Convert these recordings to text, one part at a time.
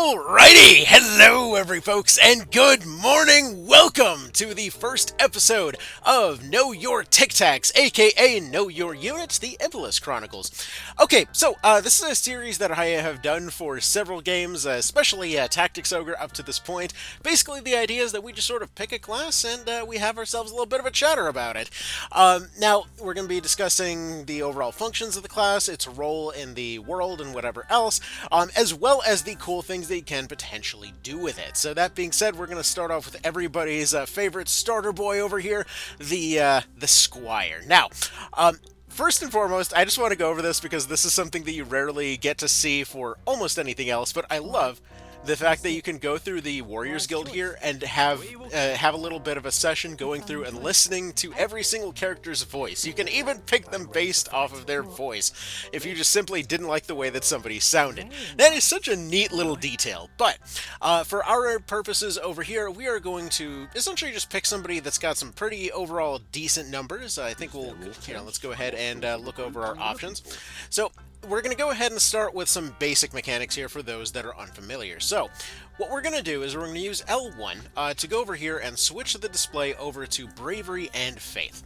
Alrighty, hello every folks, and good morning. Welcome to the first episode of Know Your Tic Tacs, aka Know Your Units, the Ivalice Chronicles. Okay, so this is a series that I have done for several games, especially Tactics Ogre up to this point. Basically, the idea is that we just sort of pick a class and we have ourselves a little bit of a chatter about it. Now, we're going to be discussing the overall functions of the class, its role in the world, and whatever else, as well as the cool things that you can potentially do with it. So that being said, we're going to start off with everybody's favorite starter boy over here, the Squire. Now, first and foremost, I just want to go over this because this is something that you rarely get to see for almost anything else, but I love the fact that you can go through the Warriors Guild here and have a little bit of a session going through and listening to every single character's voice. You can even pick them based off of their voice if you just simply didn't like the way that somebody sounded. That is such a neat little detail. But for our purposes over here, we are going to essentially just pick somebody that's got some pretty overall decent numbers. I think we'll, let's go ahead and look over our options. So we're going to go ahead and start with some basic mechanics here for those that are unfamiliar. So, what we're going to do is we're going to use L1 to go over here and switch the display over to Bravery and Faith.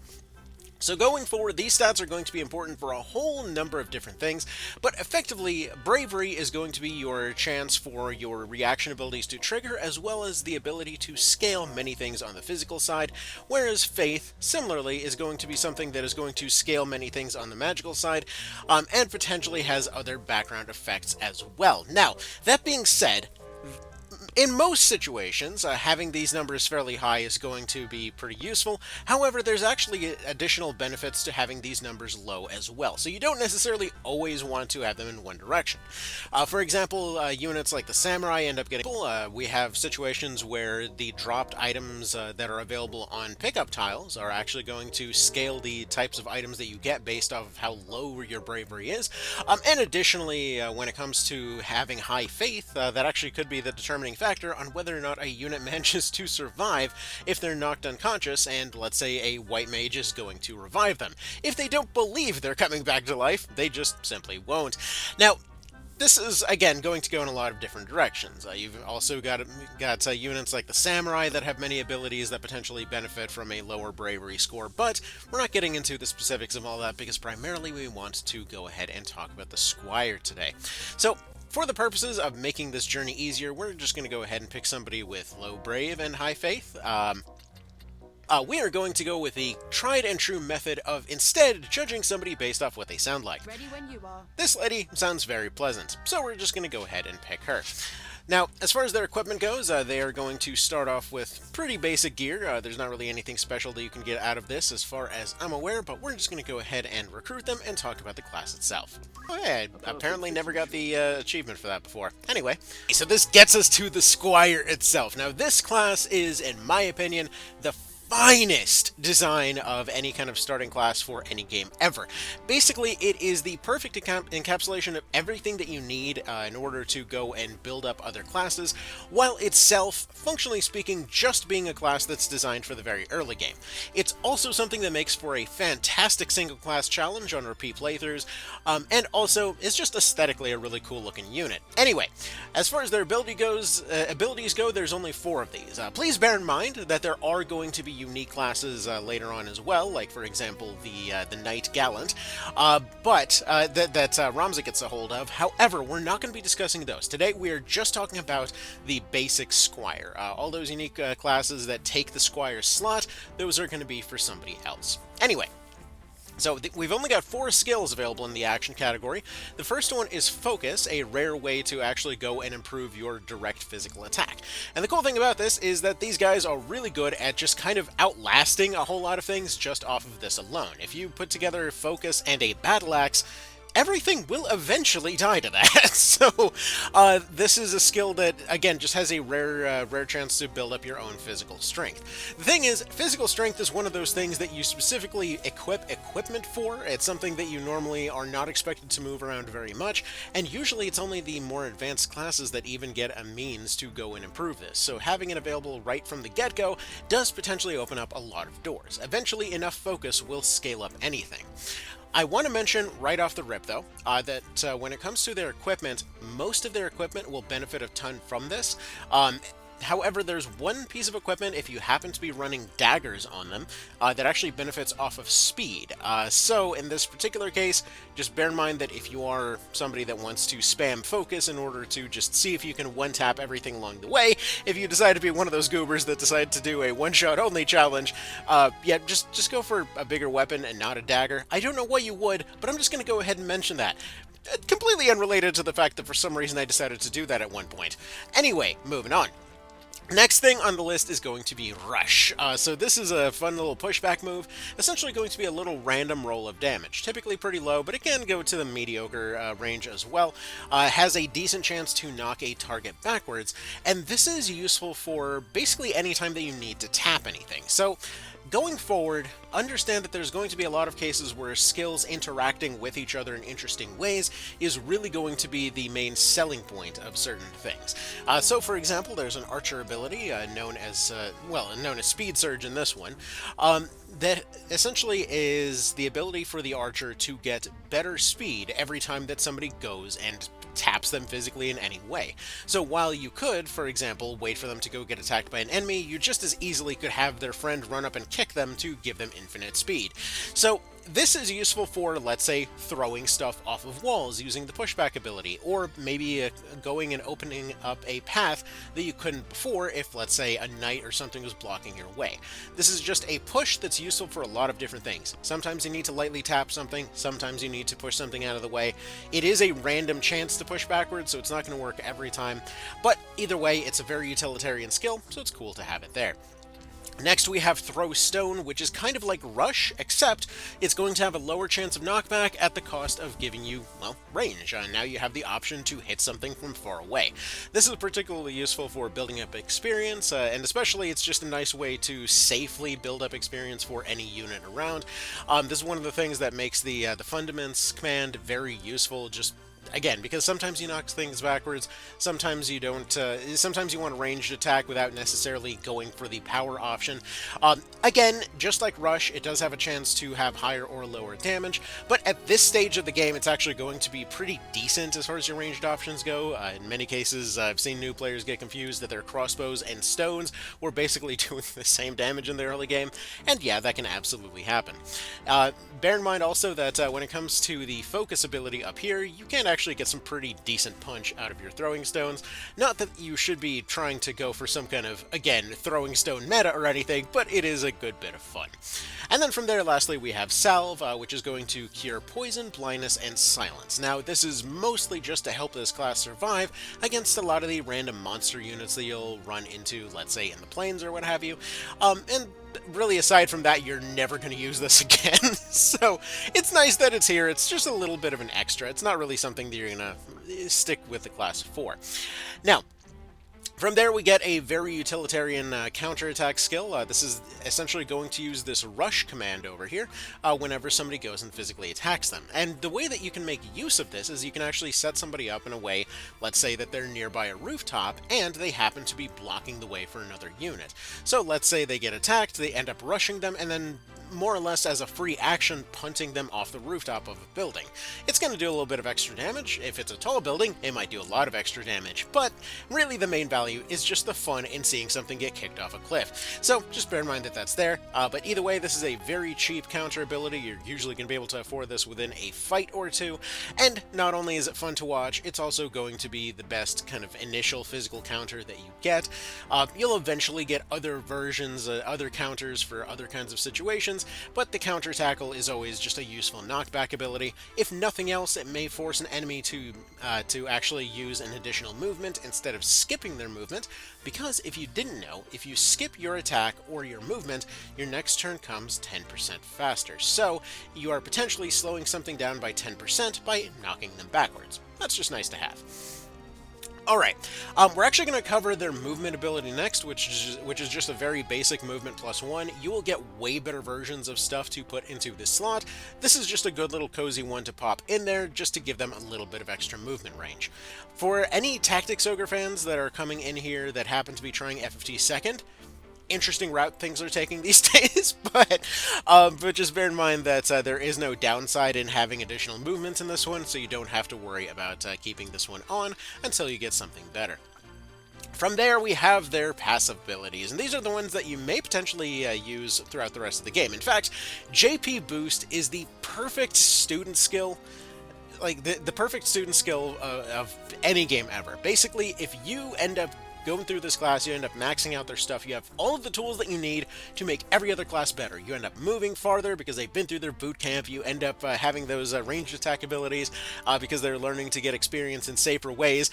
So going forward, these stats are going to be important for a whole number of different things, but effectively, Bravery is going to be your chance for your reaction abilities to trigger, as well as the ability to scale many things on the physical side, whereas Faith, similarly, is going to be something that is going to scale many things on the magical side, and potentially has other background effects as well. Now, that being said, in most situations, having these numbers fairly high is going to be pretty useful. However, there's actually additional benefits to having these numbers low as well. So you don't necessarily always want to have them in one direction. For example, units like the Samurai end up getting we have situations where the dropped items that are available on pickup tiles are actually going to scale the types of items that you get based off of how low your bravery is. And additionally, when it comes to having high faith, that actually could be the determining factor on whether or not a unit manages to survive if they're knocked unconscious and, let's say, a white mage is going to revive them. If they don't believe they're coming back to life, they just simply won't. Now, this is, again, going to go in a lot of different directions. You've also got units like the Samurai that have many abilities that potentially benefit from a lower bravery score, but we're not getting into the specifics of all that because primarily we want to go ahead and talk about the Squire today. So, for the purposes of making this journey easier, we're just going to go ahead and pick somebody with low brave and high faith. We are going to go with the tried and true method of instead judging somebody based off what they sound like. Ready when you are. This lady sounds very pleasant, so we're just going to go ahead and pick her. Now, as far as their equipment goes, they are going to start off with pretty basic gear. There's not really anything special that you can get out of this as far as I'm aware, but we're just going to go ahead and recruit them and talk about the class itself. Oh yeah, I apparently never got the achievement for that before. Anyway, so this gets us to the Squire itself. Now, this class is, in my opinion, the finest design of any kind of starting class for any game ever. Basically, it is the perfect encapsulation of everything that you need in order to go and build up other classes, while itself, functionally speaking, just being a class that's designed for the very early game. It's also something that makes for a fantastic single-class challenge on repeat playthroughs, and also is just aesthetically a really cool-looking unit. Anyway, as far as their abilities go, there's only 4 of these. Please bear in mind that there are going to be unique classes later on as well, like for example the Knight Gallant, that Ramza gets a hold of. However, we're not going to be discussing those. Today we are just talking about the basic Squire. All those unique classes that take the Squire slot, those are going to be for somebody else. Anyway, so we've only got 4 skills available in the action category. The first one is Focus, a rare way to actually go and improve your direct physical attack. And the cool thing about this is that these guys are really good at just kind of outlasting a whole lot of things just off of this alone. If you put together Focus and a Battle Axe, everything will eventually die to that. So this is a skill that, again, just has a rare chance to build up your own physical strength. The thing is, physical strength is one of those things that you specifically equip equipment for. It's something that you normally are not expected to move around very much, and usually it's only the more advanced classes that even get a means to go and improve this. So having it available right from the get-go does potentially open up a lot of doors. Eventually, enough focus will scale up anything. I want to mention right off the rip, though, that when it comes to their equipment, most of their equipment will benefit a ton from this. However, there's one piece of equipment, if you happen to be running daggers on them, that actually benefits off of speed. So in this particular case, just bear in mind that if you are somebody that wants to spam focus in order to just see if you can one-tap everything along the way, if you decide to be one of those goobers that decide to do a one-shot only challenge, yeah, just go for a bigger weapon and not a dagger. I don't know why you would, but I'm just going to go ahead and mention that. Completely unrelated to the fact that for some reason I decided to do that at one point. Anyway, moving on. Next thing on the list is going to be Rush. So this is a fun little pushback move, essentially going to be a little random roll of damage, typically pretty low, but it can go to the mediocre range as well. Has a decent chance to knock a target backwards, and this is useful for basically any time that you need to tap anything. So going forward, understand that there's going to be a lot of cases where skills interacting with each other in interesting ways is really going to be the main selling point of certain things. So, for example, there's an archer ability known as Speed Surge in this one, that essentially is the ability for the archer to get better speed every time that somebody goes and taps them physically in any way. So while you could, for example, wait for them to go get attacked by an enemy, you just as easily could have their friend run up and kick them to give them infinite speed. So this is useful for, let's say, throwing stuff off of walls using the pushback ability, or maybe going and opening up a path that you couldn't before if, let's say, a knight or something was blocking your way. This is just a push that's useful for a lot of different things. Sometimes you need to lightly tap something, sometimes you need to push something out of the way. It is a random chance to push backwards, so it's not going to work every time, but either way, it's a very utilitarian skill, so it's cool to have it there. Next we have Throw Stone, which is kind of like Rush, except it's going to have a lower chance of knockback at the cost of giving you, well, range. Now you have the option to hit something from far away. This is particularly useful for building up experience, and especially it's just a nice way to safely build up experience for any unit around. This is one of the things that makes the Fundaments command very useful, just again, because sometimes you knock things backwards, sometimes you don't, sometimes you want a ranged attack without necessarily going for the power option. Again, just like Rush, it does have a chance to have higher or lower damage, but at this stage of the game, it's actually going to be pretty decent as far as your ranged options go. In many cases, I've seen new players get confused that their crossbows and stones were basically doing the same damage in the early game, and yeah, that can absolutely happen. Bear in mind also that when it comes to the focus ability up here, you can actually get some pretty decent punch out of your throwing stones. Not that you should be trying to go for some kind of, again, throwing stone meta or anything, but it is a good bit of fun. And then from there, lastly, we have Salve, which is going to cure poison, blindness, and silence. Now, this is mostly just to help this class survive against a lot of the random monster units that you'll run into, let's say, in the plains or what have you. And really, aside from that, you're never going to use this again. So it's nice that it's here. It's just a little bit of an extra. It's not really something that you're going to stick with the class for. Now, from there, we get a very utilitarian counterattack skill. This is essentially going to use this rush command over here whenever somebody goes and physically attacks them. And the way that you can make use of this is you can actually set somebody up in a way, let's say that they're nearby a rooftop and they happen to be blocking the way for another unit. So let's say they get attacked, they end up rushing them, and then more or less as a free action punting them off the rooftop of a building. It's going to do a little bit of extra damage. If it's a tall building, it might do a lot of extra damage, but really the main value is just the fun in seeing something get kicked off a cliff. So just bear in mind that that's there, but either way, this is a very cheap counter ability. You're usually going to be able to afford this within a fight or two, and not only is it fun to watch, it's also going to be the best kind of initial physical counter that you get. You'll eventually get other versions, other counters for other kinds of situations, but the counter tackle is always just a useful knockback ability. If nothing else, it may force an enemy to actually use an additional movement instead of skipping their movement, because if you didn't know, if you skip your attack or your movement, your next turn comes 10% faster. So you are potentially slowing something down by 10% by knocking them backwards. That's just nice to have. Alright, we're actually going to cover their movement ability next, which is just a very basic movement +1. You will get way better versions of stuff to put into this slot. This is just a good little cozy one to pop in there, just to give them a little bit of extra movement range. For any Tactics Ogre fans that are coming in here that happen to be trying FFT second, interesting route things are taking these days, but just bear in mind that there is no downside in having additional movements in this one, so you don't have to worry about keeping this one on until you get something better. From there, we have their passive abilities, and these are the ones that you may potentially use throughout the rest of the game. In fact, JP Boost is the perfect student skill, like the perfect student skill of any game ever. Basically, if you end up going through this class, you end up maxing out their stuff, you have all of the tools that you need to make every other class better. You end up moving farther because they've been through their boot camp, you end up having those ranged attack abilities because they're learning to get experience in safer ways.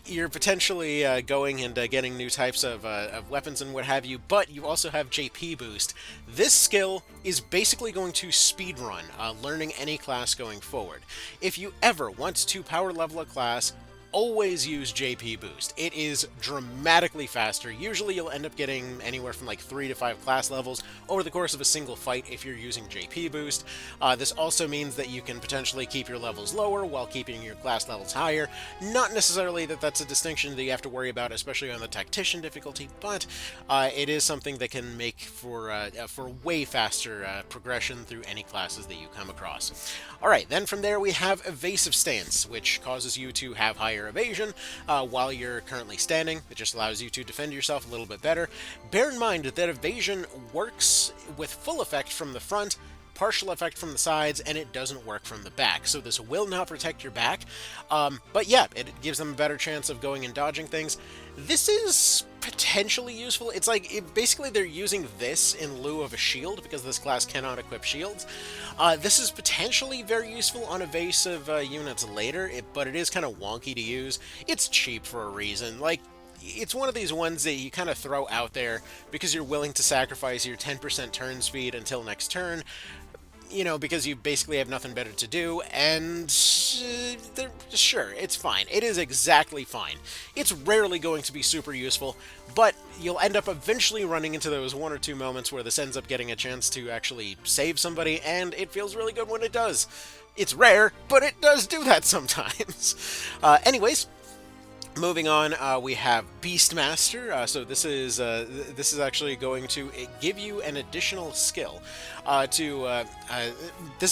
You're potentially going and getting new types of weapons and what have you, but you also have JP Boost. This skill is basically going to speedrun learning any class going forward. If you ever want to power level a class, always use JP Boost. It is dramatically faster. Usually you'll end up getting anywhere from like 3 to 5 class levels over the course of a single fight if you're using JP Boost. This also means that you can potentially keep your levels lower while keeping your class levels higher. Not necessarily that that's a distinction that you have to worry about, especially on the Tactician difficulty, but it is something that can make for way faster progression through any classes that you come across. Alright, then from there we have Evasive Stance, which causes you to have higher evasion while you're currently standing. It just allows you to defend yourself a little bit better. Bear in mind that evasion works with full effect from the front, partial effect from the sides, and it doesn't work from the back. So this will not protect your back, but yeah, it gives them a better chance of going and dodging things. This is potentially useful. It's like, basically they're using this in lieu of a shield because this class cannot equip shields. This is potentially very useful on evasive units later, but it is kind of wonky to use. It's cheap for a reason. Like, it's one of these ones that you kind of throw out there because you're willing to sacrifice your 10% turn speed until next turn, you know, because you basically have nothing better to do, and sure, it's fine. It is exactly fine. It's rarely going to be super useful, but you'll end up eventually running into those 1 or 2 moments where this ends up getting a chance to actually save somebody, and it feels really good when it does. It's rare, but it does do that sometimes. Anyways, moving on, we have Beastmaster. So this is actually going to give you an additional skill. This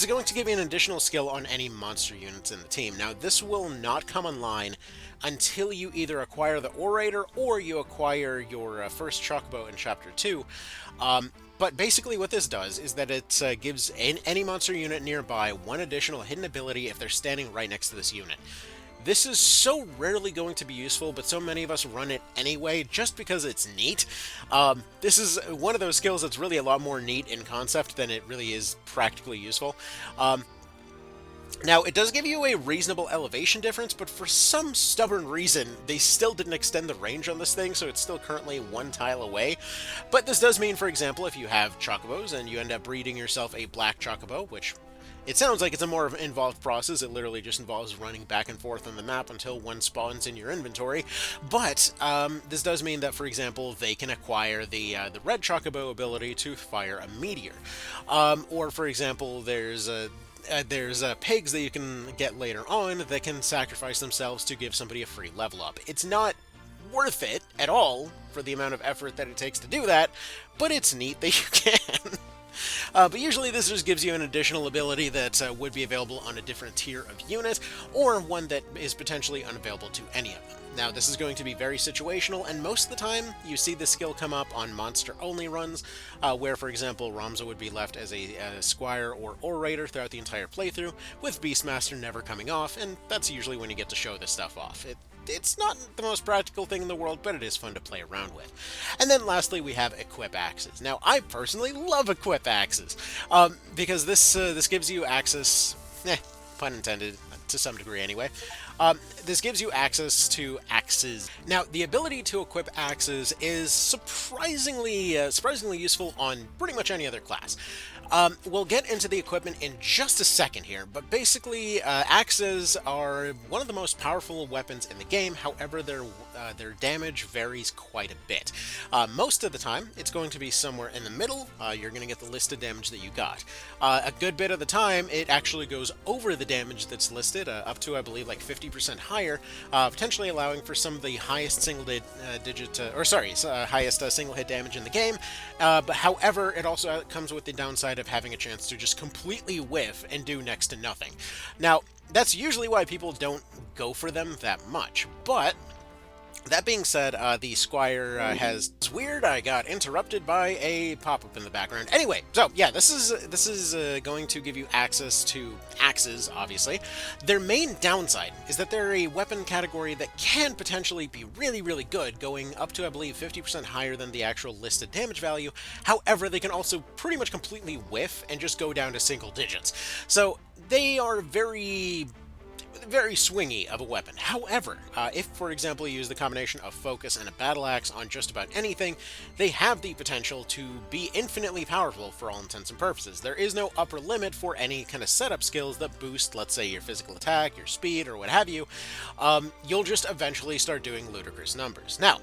is going to give you an additional skill on any monster units in the team. Now, this will not come online until you either acquire the Orator or you acquire your first Chocobo in Chapter 2. But basically what this does is that it gives any monster unit nearby one additional hidden ability if they're standing right next to this unit. This is so rarely going to be useful, but so many of us run it anyway, just because it's neat. This is one of those skills that's really a lot more neat in concept than it really is practically useful. Now, it does give you a reasonable elevation difference, but for some stubborn reason, they still didn't extend the range on this thing, so it's still currently 1 tile away. But this does mean, for example, if you have Chocobos and you end up breeding yourself a black Chocobo, which it sounds like it's a more involved process. It literally just involves running back and forth on the map until one spawns in your inventory. But this does mean that, for example, they can acquire the red Chocobo ability to fire a meteor. Or, for example, there's pigs that you can get later on that can sacrifice themselves to give somebody a free level up. It's not worth it at all for the amount of effort that it takes to do that, but it's neat that you can. But usually this just gives you an additional ability that would be available on a different tier of unit, or one that is potentially unavailable to any of them. Now, this is going to be very situational, and most of the time you see this skill come up on monster-only runs, where, for example, Ramza would be left as a Squire or Orator throughout the entire playthrough, with Beastmaster never coming off, and that's usually when you get to show this stuff off. It's not the most practical thing in the world, but it is fun to play around with. And then lastly, we have Equip Axes. Now, I personally love Equip Axes, because this gives you access, pun intended, to some degree anyway. This gives you access to axes. Now, the ability to equip axes is surprisingly useful on pretty much any other class. We'll get into the equipment in just a second here, but basically, axes are one of the most powerful weapons in the game. However, they're their damage varies quite a bit. Most of the time, it's going to be somewhere in the middle. You're going to get the listed damage that you got. A good bit of the time, it actually goes over the damage that's listed, up to, I believe, like 50% higher, potentially allowing for some of the highest highest single hit damage in the game. But however, it also comes with the downside of having a chance to just completely whiff and do next to nothing. Now, that's usually why people don't go for them that much, but that being said, the Squire has... It's weird, I got interrupted by a pop-up in the background. Anyway, so yeah, this is going to give you access to axes, obviously. Their main downside is that they're a weapon category that can potentially be really, really good, going up to, I believe, 50% higher than the actual listed damage value. However, they can also pretty much completely whiff and just go down to single digits. So they are very swingy of a weapon. However, if, for example, you use the combination of focus and a battle axe on just about anything, they have the potential to be infinitely powerful for all intents and purposes. There is no upper limit for any kind of setup skills that boost, let's say, your physical attack, your speed, or what have you. You'll just eventually start doing ludicrous numbers. Now,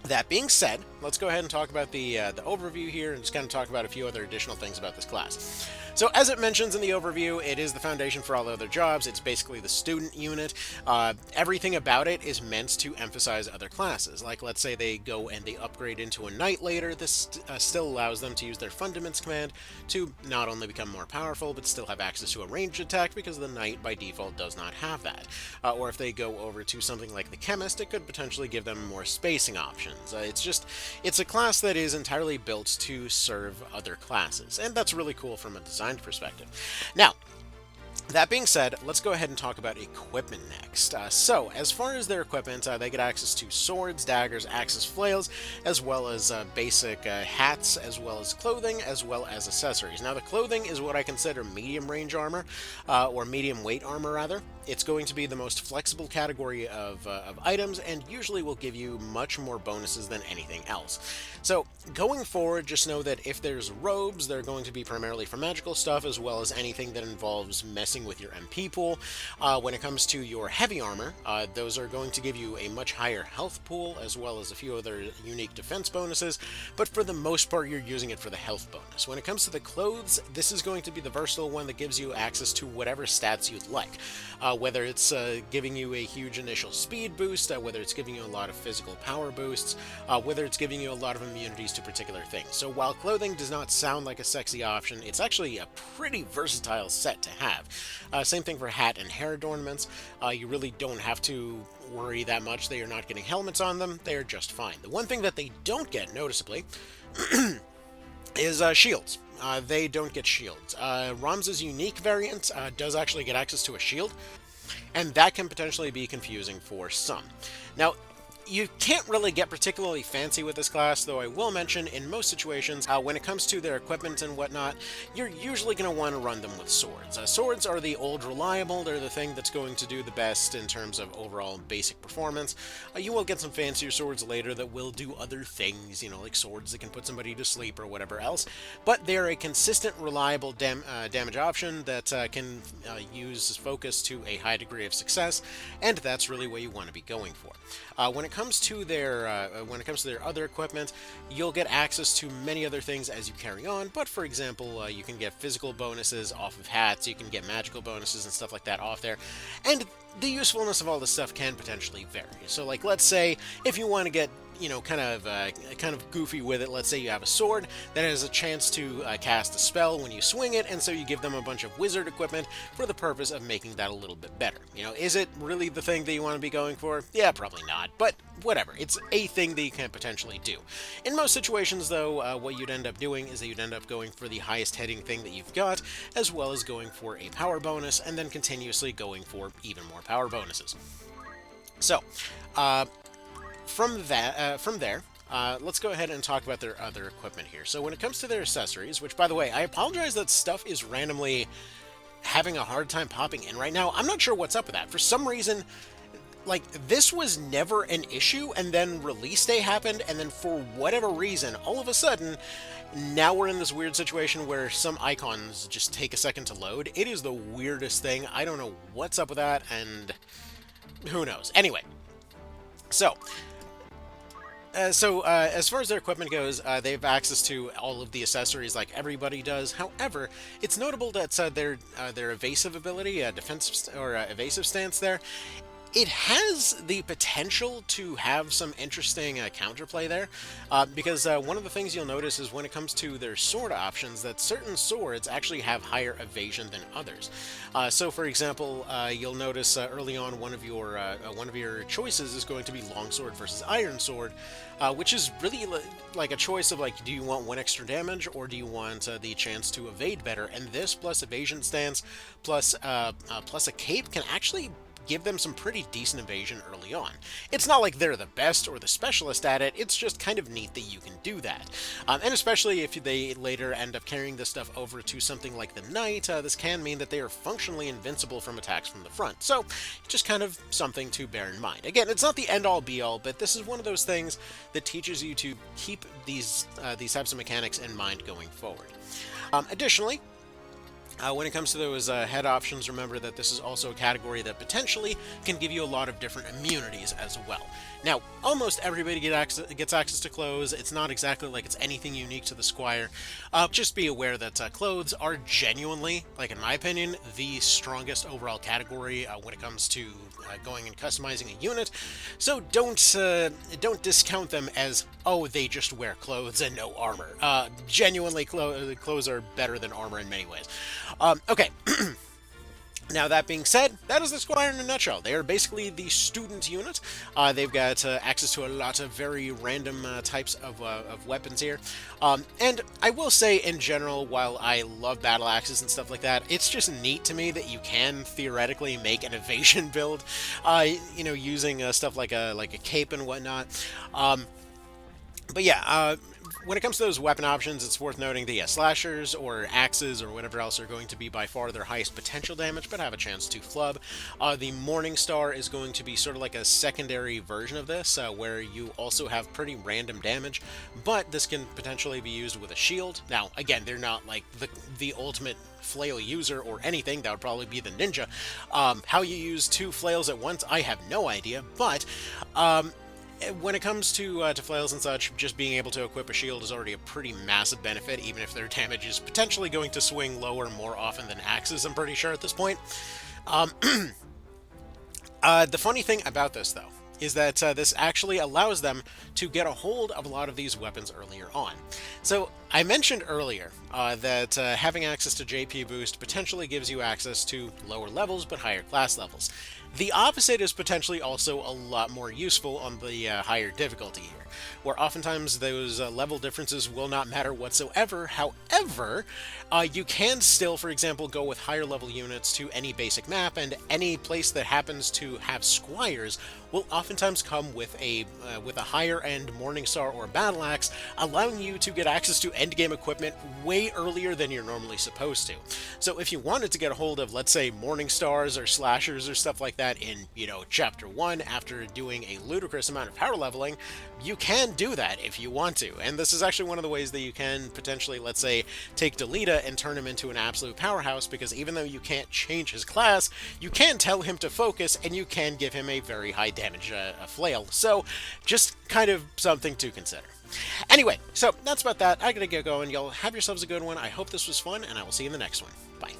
that being said, let's go ahead and talk about the overview here and just kind of talk about a few other additional things about this class. So as it mentions in the overview, it is the foundation for all other jobs. It's basically the student unit. Everything about it is meant to emphasize other classes. Like, let's say they go and they upgrade into a knight later. This still allows them to use their fundaments command to not only become more powerful, but still have access to a ranged attack, because the knight by default does not have that. Or if they go over to something like the chemist, it could potentially give them more spacing options. It's a class that is entirely built to serve other classes, and that's really cool from a design perspective. Now, that being said, let's go ahead and talk about equipment next. So, as far as their equipment, they get access to swords, daggers, axes, flails, as well as basic hats, as well as clothing, as well as accessories. Now, the clothing is what I consider medium range armor, or medium weight armor, rather. It's going to be the most flexible category of items, and usually will give you much more bonuses than anything else. So, going forward, just know that if there's robes, they're going to be primarily for magical stuff, as well as anything that involves messing with your MP pool. When it comes to your heavy armor, those are going to give you a much higher health pool, as well as a few other unique defense bonuses, but for the most part, you're using it for the health bonus. When it comes to the clothes, this is going to be the versatile one that gives you access to whatever stats you'd like. Whether it's giving you a huge initial speed boost, whether it's giving you a lot of physical power boosts, whether it's giving you a lot of immunities to particular things. So while clothing does not sound like a sexy option, it's actually a pretty versatile set to have. Same thing for hat and hair adornments. You really don't have to worry that much that you're not getting helmets on them. They are just fine. The one thing that they don't get, noticeably, is shields. They don't get shields. Ramza's unique variant does actually get access to a shield, and that can potentially be confusing for some. Now, you can't really get particularly fancy with this class, though I will mention, in most situations, when it comes to their equipment and whatnot, you're usually going to want to run them with swords. Swords are the old reliable, they're the thing that's going to do the best in terms of overall basic performance. You will get some fancier swords later that will do other things, you know, like swords that can put somebody to sleep or whatever else, but they're a consistent, reliable damage option that can use focus to a high degree of success, and that's really what you want to be going for. When it comes to their other equipment, you'll get access to many other things as you carry on, but for example, you can get physical bonuses off of hats, you can get magical bonuses and stuff like that off there, and the usefulness of all this stuff can potentially vary. So, like, let's say if you want to get, you know, kind of goofy with it, let's say you have a sword that has a chance to cast a spell when you swing it, and so you give them a bunch of wizard equipment for the purpose of making that a little bit better. You know, is it really the thing that you want to be going for? Yeah, probably not, but whatever. It's a thing that you can potentially do. In most situations, though, what you'd end up doing is that you'd end up going for the highest hitting thing that you've got, as well as going for a power bonus, and then continuously going for even more power bonuses. So, from there, let's go ahead and talk about their other equipment here. So when it comes to their accessories, which, by the way, I apologize that stuff is randomly having a hard time popping in right now. I'm not sure what's up with that. For some reason, like, this was never an issue, and then release day happened, and then for whatever reason, all of a sudden, now we're in this weird situation where some icons just take a second to load. It is the weirdest thing. I don't know what's up with that, and who knows. Anyway, So, as far as their equipment goes, they have access to all of the accessories like everybody does. However, it's notable that their evasive ability, defensive or evasive stance there, it has the potential to have some interesting counterplay there, because one of the things you'll notice is when it comes to their sword options, that certain swords actually have higher evasion than others. So, for example, you'll notice early on one of your choices is going to be longsword versus iron sword, which is really like a choice of like, do you want one extra damage or do you want the chance to evade better? And this plus evasion stance plus a cape can actually give them some pretty decent evasion early on. It's not like they're the best or the specialist at it, it's just kind of neat that you can do that. And especially if they later end up carrying this stuff over to something like the Knight, this can mean that they are functionally invincible from attacks from the front. So, just kind of something to bear in mind. Again, it's not the end-all be-all, but this is one of those things that teaches you to keep these types of mechanics in mind going forward. Additionally, when it comes to those head options, remember that this is also a category that potentially can give you a lot of different immunities as well. Now, almost everybody gets access to clothes. It's not exactly like it's anything unique to the Squire. Just be aware that clothes are genuinely, like in my opinion, the strongest overall category when it comes to going and customizing a unit. So don't discount them as, oh, they just wear clothes and no armor. Genuinely, clothes are better than armor in many ways. Okay. Now, that being said, that is the Squire in a nutshell. They are basically the student unit. They've got access to a lot of very random types of weapons here. And I will say, in general, while I love battle axes and stuff like that, it's just neat to me that you can theoretically make an evasion build, using stuff like a cape and whatnot. But yeah, when it comes to those weapon options, it's worth noting that, yeah, slashers or axes or whatever else are going to be by far their highest potential damage, but have a chance to flub. The Morning Star is going to be sort of like a secondary version of this, where you also have pretty random damage, but this can potentially be used with a shield. Now, again, they're not like the ultimate flail user or anything. That would probably be the ninja. How you use two flails at once, I have no idea, but when it comes to flails and such, just being able to equip a shield is already a pretty massive benefit, even if their damage is potentially going to swing lower more often than axes, I'm pretty sure at this point. The funny thing about this, though, is that this actually allows them to get a hold of a lot of these weapons earlier on. So, I mentioned earlier that having access to JP Boost potentially gives you access to lower levels but higher class levels. The opposite is potentially also a lot more useful on the higher difficulty here, where oftentimes those level differences will not matter whatsoever. However, you can still, for example, go with higher level units to any basic map, and any place that happens to have squires will oftentimes come with a higher end Morningstar or Battle Axe, allowing you to get access to endgame equipment way earlier than you're normally supposed to. So if you wanted to get a hold of, let's say, Morningstars or Slashers or stuff like that in, Chapter 1 after doing a ludicrous amount of power leveling, you can do that if you want to. And this is actually one of the ways that you can potentially, let's say, take Delita and turn him into an absolute powerhouse, because even though you can't change his class, you can tell him to focus and you can give him a very high damage flail. So just kind of something to consider. Anyway, so that's about that. I gotta get going. Y'all have yourselves a good one. I hope this was fun, and I will see you in the next one. Bye.